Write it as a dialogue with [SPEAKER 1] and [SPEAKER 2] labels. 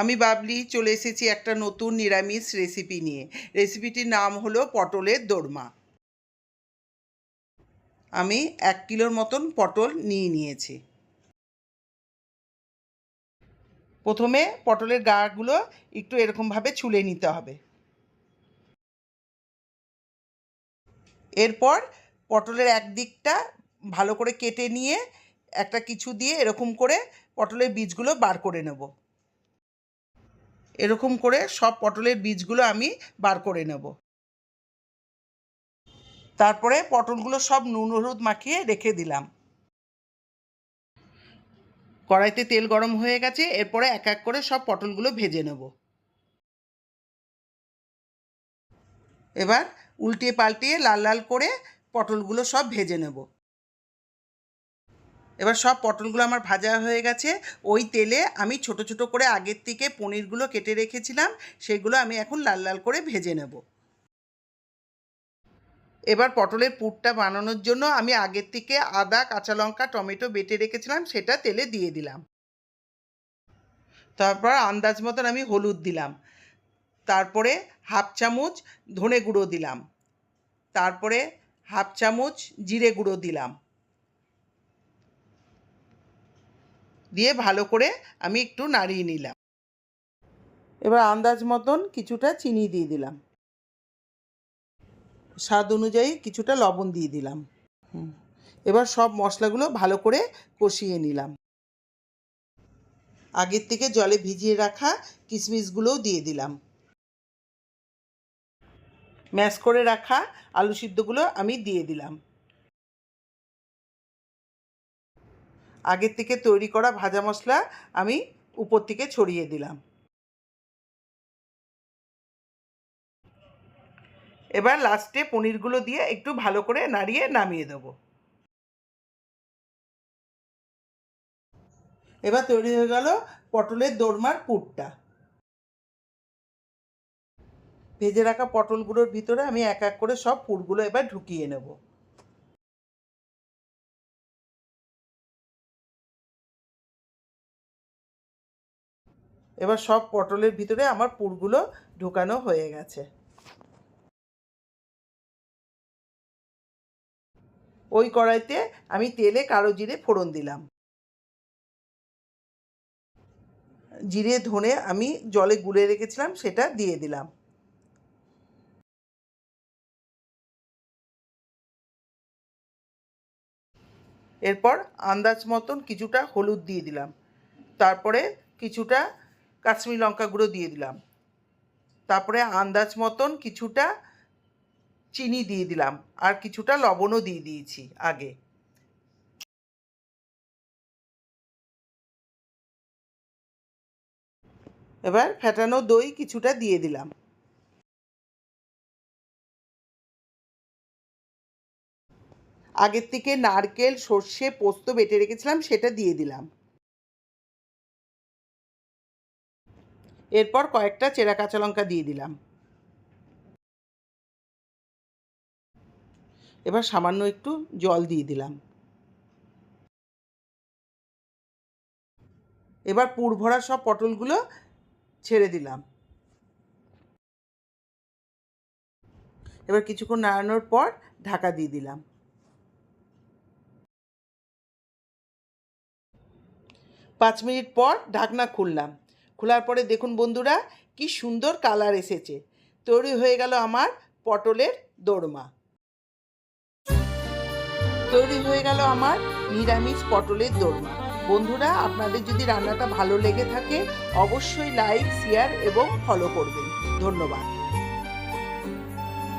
[SPEAKER 1] আমি বাবলি চলে এসেছি একটা নতুন নিরামিষ রেসিপি নিয়ে। রেসিপিটির নাম হলো পটলের দোরমা। আমি 1 কিলোর মতন পটল নিয়েছি। প্রথমে পটলের গাগুলো একটু এরকমভাবে ছুলে নিতে হবে। এরপর পটলের একদিকটা ভালো করে কেটে নিয়ে একটা কিছু দিয়ে এরকম করে পটলের বীজগুলো বার করে নেব। এরকম করে সব পটলের বীজগুলো আমি বার করে নেব। তারপরে পটলগুলো সব নুন হলুদ মাখিয়ে রেখে দিলাম। কড়াইতে তেল গরম হয়ে গেছে। এরপরে এক এক করে সব পটলগুলো ভেজে নেব। এবার উল্টিয়ে পাল্টিয়ে লাল লাল করে পটলগুলো সব ভেজে নেব। এবার সব পটলগুলো আমার ভাজা হয়ে গেছে। ওই তেলে আমি ছোট ছোট করে আগের থেকে পনিরগুলো কেটে রেখেছিলাম, সেগুলো আমি এখন লাল লাল করে ভেজে নেব। এবার পটলের পুরটা বানানোর জন্য আমি আগের থেকে আদা, কাঁচা লঙ্কা, টমেটো বেটে রেখেছিলাম, সেটা তেলে দিয়ে দিলাম। তারপর আন্দাজ মতন আমি হলুদ দিলাম। তারপরে হাফ চামচ ধনে গুঁড়ো দিলাম। তারপরে হাফ চামচ জিরে গুঁড়ো দিলাম। দিয়ে ভালো করে আমি একটু নাড়িয়ে নিলাম। এবার আন্দাজ মতন কিছুটা চিনি দিয়ে দিলাম। স্বাদ অনুযায়ী কিছুটা লবণ দিয়ে দিলাম। এবার সব মশলাগুলো ভালো করে কষিয়ে নিলাম। আগের থেকে জলে ভিজিয়ে রাখা কিশমিশগুলোও দিয়ে দিলাম। ম্যাশ করে রাখা আলু সিদ্ধগুলো আমি দিয়ে দিলাম। আগের থেকে তৈরি করা ভাজা মশলা আমি উপর থেকে ছড়িয়ে দিলাম। এবার লাস্টে পনিরগুলো দিয়ে একটু ভালো করে নাড়িয়ে নামিয়ে দেব। এবার তৈরি হয়ে গেল পটলের দোরমার পুরটা। ভেজে রাখা পটলগুলোর ভিতরে আমি এক এক করে সব পুরগুলো এবার ঢুকিয়ে নেব। এবার সব পটলের ভিতরে আমার পুরগুলো ঢোকানো হয়ে গেছে। ওই কড়াইতে আমি তেলে কালো জিরে ফোড়ন দিলাম। জিরে ধনে আমি জলে গুলে রেখেছিলাম, সেটা দিয়ে দিলাম। এরপর আন্দাজ মতন কিছুটা হলুদ দিয়ে দিলাম। তারপরে কিছুটা কাশ্মীরি লঙ্কা গুঁড়ো দিয়ে দিলাম। তারপরে আন্দাজ মতন কিছুটা চিনি দিয়ে দিলাম, আর কিছুটা লবণও দিয়ে দিয়েছি আগে। এবার ফেটানো দই কিছুটা দিয়ে দিলাম। আগের থেকে নারকেল, সর্ষে, পোস্ত বেটে রেখেছিলাম, সেটা দিয়ে দিলাম। এরপর কয়েকটা চেরা কাঁচা লঙ্কা দিয়ে দিলাম। এবার সামান্য একটু জল দিয়ে দিলাম। এবার পুর ভরা সব পটলগুলো ছেড়ে দিলাম। এবার কিছুক্ষণ নাড়ানোর পর ঢাকা দিয়ে দিলাম। 5 মিনিট পর ঢাকনা খুললাম। খোলার পরে দেখুন বন্ধুরা, কি সুন্দর কালার এসেছে। তৈরি হয়ে গেল আমার পটলের দোরমা। তৈরি হয়ে গেল আমার নিরামিষ পটলের দোরমা। বন্ধুরা, আপনাদের যদি রান্নাটা ভালো লেগে থাকে অবশ্যই লাইক, শেয়ার এবং ফলো করবেন। ধন্যবাদ।